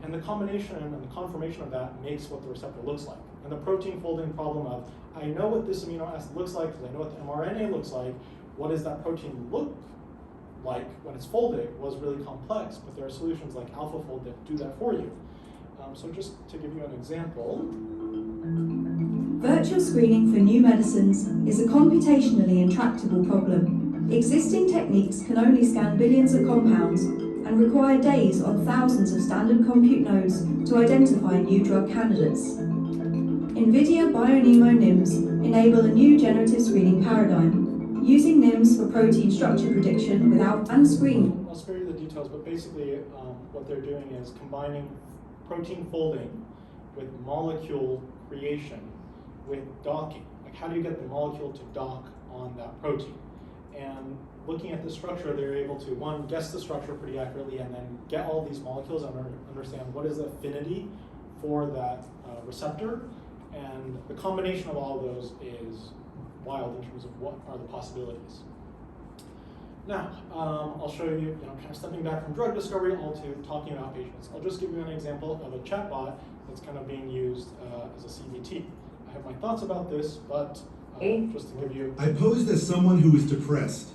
And the combination and the conformation of that makes what the receptor looks like. And the protein folding problem of, I know what this amino acid looks like because I know what the mRNA looks like. What does that protein look like when it's folded was really complex, but there are solutions like AlphaFold that do that for you. So just to give you an example. Virtual screening for new medicines is a computationally intractable problem. Existing techniques can only scan billions of compounds and require days on thousands of standard compute nodes to identify new drug candidates. NVIDIA BioNeMo NIMs enable a new generative screening paradigm, using NIMs for protein structure prediction without and screening. I'll spare you the details, but basically what they're doing is combining protein folding with molecule creation with docking. Like, how do you get the molecule to dock on that protein? And looking at the structure, they're able to, one, guess the structure pretty accurately, and then get all these molecules and understand what is the affinity for that receptor. And the combination of all of those is wild in terms of what are the possibilities. Now, I'll show you, kind of stepping back from drug discovery all to talking about patients. I'll just give you an example of a chatbot that's kind of being used as a CBT. I have my thoughts about this, but just to give you... I posed as someone who was depressed.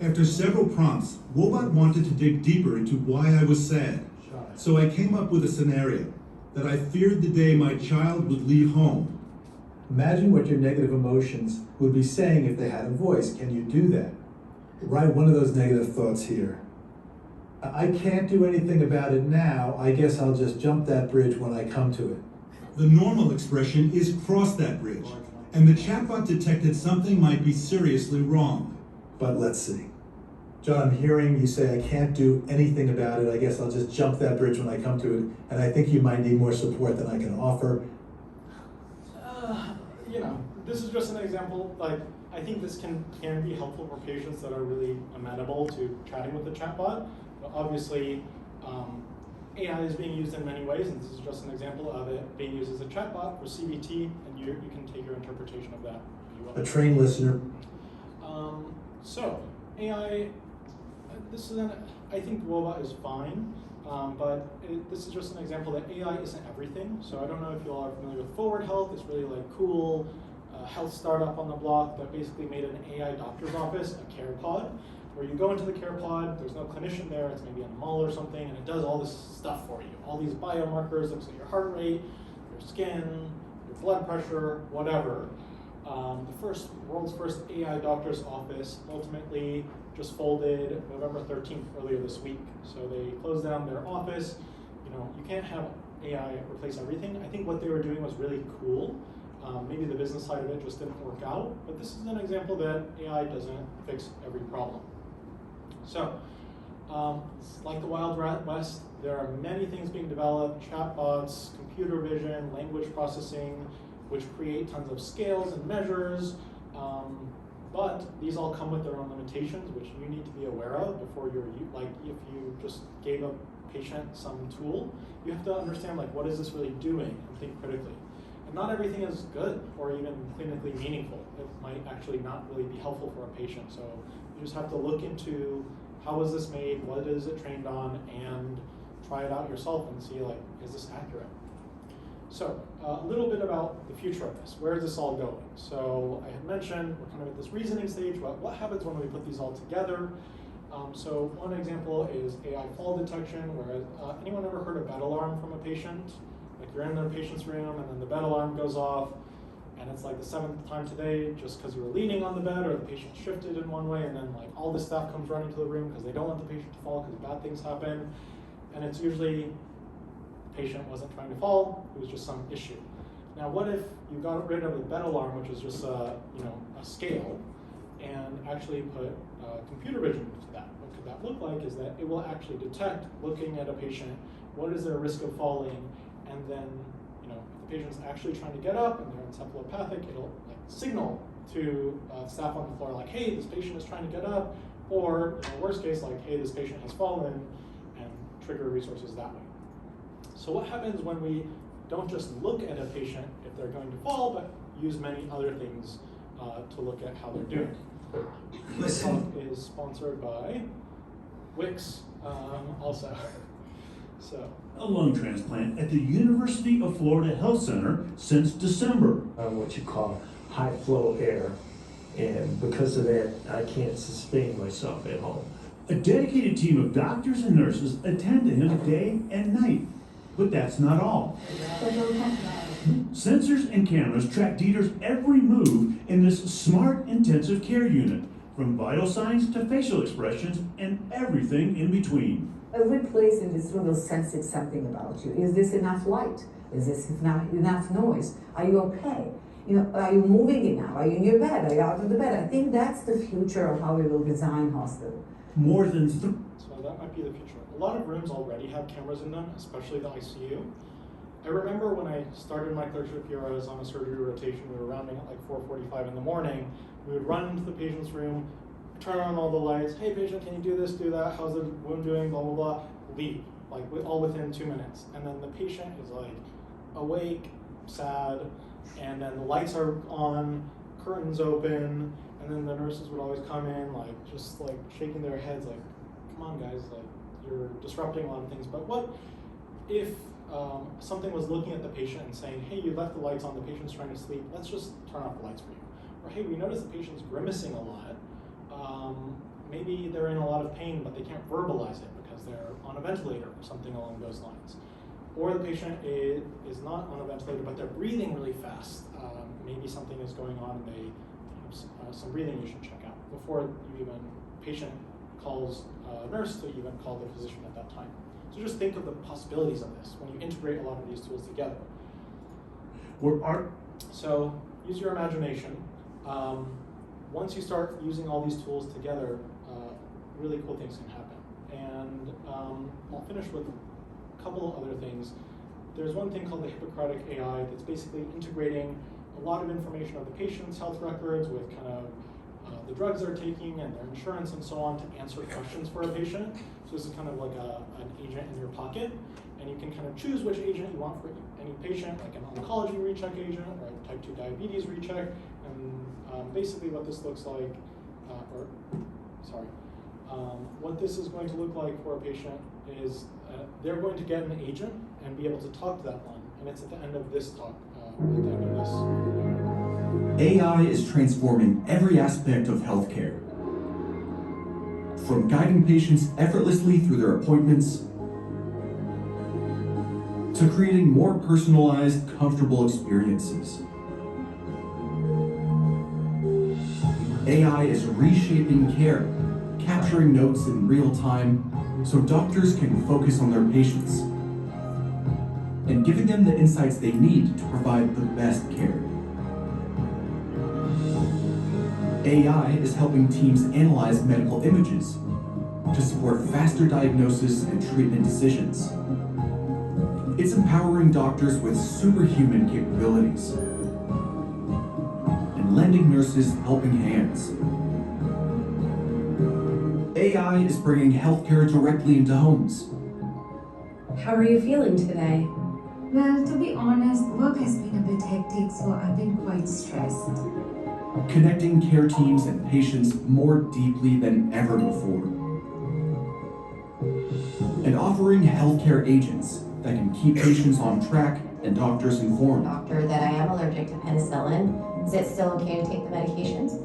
After several prompts, Wobot wanted to dig deeper into why I was sad. So I came up with a scenario that I feared the day my child would leave home. Imagine what your negative emotions would be saying if they had a voice. Can you do that? Write one of those negative thoughts here. I can't do anything about it now. I guess I'll just jump that bridge when I come to it. The normal expression is cross that bridge, and the chatbot detected something might be seriously wrong. But let's see. John, I'm hearing you say I can't do anything about it. I guess I'll just jump that bridge when I come to it. And I think you might need more support than I can offer. This is just an example. Like, I think this can be helpful for patients that are really amenable to chatting with the chatbot. But obviously, AI is being used in many ways, and this is just an example of it being used as a chatbot for CBT, and you can take your interpretation of that if you will. A trained listener. So, AI, I think robot is fine, but this is just an example that AI isn't everything. So I don't know if you all are familiar with Forward Health. It's really like cool health startup on the block that basically made an AI doctor's office, a care pod, where you go into the care pod, there's no clinician there, it's maybe in a mall or something, and it does all this stuff for you. All these biomarkers, looks at your heart rate, your skin, your blood pressure, whatever. The world's first AI doctor's office ultimately just folded November 13th, earlier this week. So they closed down their office. You can't have AI replace everything. I think what they were doing was really cool. Maybe the business side of it just didn't work out, but this is an example that AI doesn't fix every problem. So, it's like the Wild West. There are many things being developed, chatbots, computer vision, language processing, which create tons of scales and measures, but these all come with their own limitations, which you need to be aware of before like if you just gave a patient some tool, you have to understand like what is this really doing and think critically. And not everything is good or even clinically meaningful. It might actually not really be helpful for a patient. So you just have to look into how was this made, what is it trained on, and try it out yourself and see like, is this accurate? So a little bit about the future of this. Where is this all going? So I had mentioned we're kind of at this reasoning stage, but what happens when we put these all together? So one example is AI fall detection, where anyone ever heard a bed alarm from a patient? Like you're in the patient's room and then the bed alarm goes off, and it's like the 7th time today just because you were leaning on the bed or the patient shifted in one way, and then like all the staff comes running to the room because they don't want the patient to fall because bad things happen. And it's usually the patient wasn't trying to fall, it was just some issue. Now what if you got rid of the bed alarm, which is just a scale, and actually put computer vision into that? What could that look like is that it will actually detect, looking at a patient, what is their risk of falling, and then if the patient's actually trying to get up and they're encephalopathic, it'll like signal to staff on the floor like, hey, this patient is trying to get up, or in the worst case, like, hey, this patient has fallen, and trigger resources that way. So what happens when we don't just look at a patient if they're going to fall, but use many other things to look at how they're doing? This talk is sponsored by Wix also. So, a lung transplant at the University of Florida Health Center since December. What you call high flow air, and because of that, I can't sustain myself at home. A dedicated team of doctors and nurses attend to him day and night. But that's not all. Sensors and cameras track Dieter's every move in this smart intensive care unit, from vital signs to facial expressions and everything in between. Every place in this room will sense something about you. Is this enough light? Is this enough noise? Are you okay? Are you moving enough? Are you in your bed? Are you out of the bed? I think that's the future of how we will design hospital. More than so that might be the future. A lot of rooms already have cameras in them, especially the ICU. I remember when I started my clerkship here, I was on a surgery rotation. We were rounding at like 4:45 in the morning. We would run into the patient's room, turn on all the lights. Hey patient, can you do this, do that? How's the wound doing? Blah, blah, blah. Leave, like all within 2 minutes. And then the patient is like awake, sad, and then the lights are on, curtains open, and then the nurses would always come in like just like shaking their heads like, come on guys, like you're disrupting a lot of things. But what if something was looking at the patient and saying, hey, you left the lights on, the patient's trying to sleep, let's just turn off the lights for you. Or hey, we noticed the patient's grimacing a lot. Maybe they're in a lot of pain, but they can't verbalize it because they're on a ventilator or something along those lines. Or the patient is not on a ventilator, but they're breathing really fast. Maybe something is going on and they have some breathing you should check out before patient calls a nurse to even call the physician at that time. So just think of the possibilities of this when you integrate a lot of these tools together. So use your imagination. Once you start using all these tools together, really cool things can happen. And I'll finish with a couple of other things. There's one thing called the Hippocratic AI that's basically integrating a lot of information of the patient's health records with kind of the drugs they're taking and their insurance and so on to answer questions for a patient. So this is kind of like an agent in your pocket, and you can kind of choose which agent you want for any patient, like an oncology recheck agent or a type 2 diabetes recheck. And basically what this looks like, what this is going to look like for a patient is they're going to get an agent and be able to talk to that one. And it's at the end of this talk, at the end of this. AI is transforming every aspect of healthcare. From guiding patients effortlessly through their appointments, to creating more personalized, comfortable experiences. AI is reshaping care, capturing notes in real time so doctors can focus on their patients and giving them the insights they need to provide the best care. AI is helping teams analyze medical images to support faster diagnosis and treatment decisions. It's empowering doctors with superhuman capabilities and lending nurses helping hands. AI is bringing healthcare directly into homes. How are you feeling today? Well, to be honest, work has been a bit hectic, so I've been quite stressed. Connecting care teams and patients more deeply than ever before. And offering healthcare agents that can keep patients on track and doctors informed. Doctor, that I am allergic to penicillin. Is it still okay to take the medications?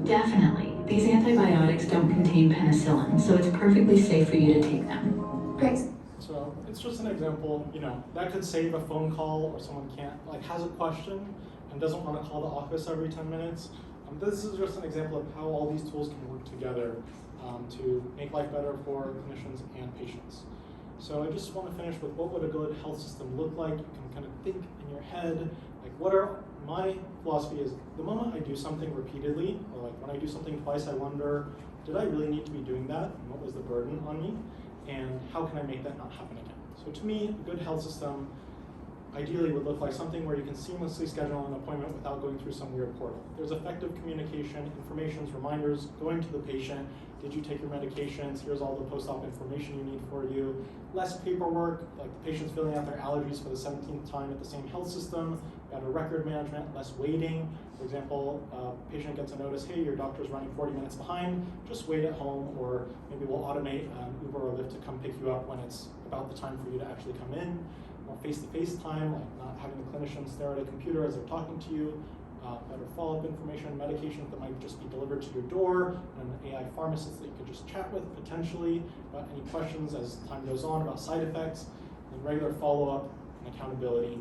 Definitely. These antibiotics don't contain penicillin, so it's perfectly safe for you to take them. Great. So it's just an example, that could save a phone call, or someone has a question and doesn't want to call the office every 10 minutes. This is just an example of how all these tools can work together to make life better for clinicians and patients. So I just want to finish with what would a good health system look like. You can kind of think in your head, my philosophy is the moment I do something repeatedly, or when I do something twice, I wonder, did I really need to be doing that? And what was the burden on me? And how can I make that not happen again? So to me, a good health system ideally would look like something where you can seamlessly schedule an appointment without going through some weird portal. There's effective communication, informations, reminders, going to the patient. Did you take your medications? Here's all the post-op information you need for you. Less paperwork, like the patient's filling out their allergies for the 17th time at the same health system. Better record management, less waiting. For example, a patient gets a notice, hey, your doctor's running 40 minutes behind, just wait at home, or maybe we'll automate Uber or Lyft to come pick you up when it's about the time for you to actually come in. More face-to-face time, like not having the clinician stare at a computer as they're talking to you. Better follow-up information, medications that might just be delivered to your door, and an AI pharmacist that you could just chat with potentially about any questions as time goes on about side effects, and regular follow-up and accountability.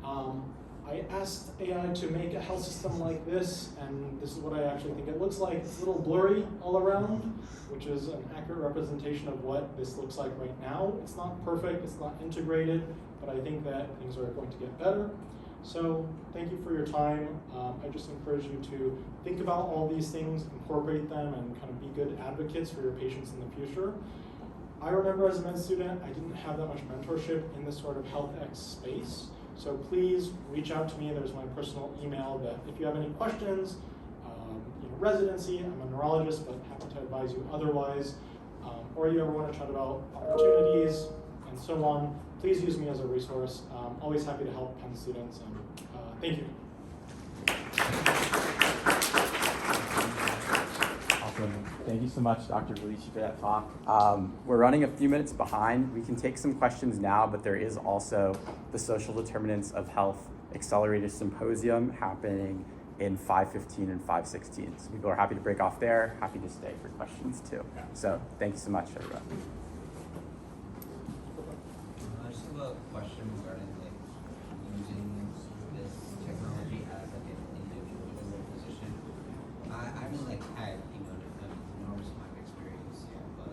I asked AI to make a health system like this, and this is what I actually think it looks like. It's a little blurry all around, which is an accurate representation of what this looks like right now. It's not perfect, it's not integrated, but I think that things are going to get better. So thank you for your time. I just encourage you to think about all these things, incorporate them, and kind of be good advocates for your patients in the future. I remember as a med student, I didn't have that much mentorship in this sort of HealthX space. So please reach out to me. There's my personal email that if you have any questions, residency, I'm a neurologist, but happy to advise you otherwise, or you ever want to chat about opportunities and so on, please use me as a resource. Always happy to help Penn students, and thank you. Awesome. Thank you so much, Dr. Valici, for that talk. We're running a few minutes behind. We can take some questions now, but there is also the Social Determinants of Health Accelerated Symposium happening in 5:15 and 5:16. So people are happy to break off there, happy to stay for questions too. So thank you so much, everyone.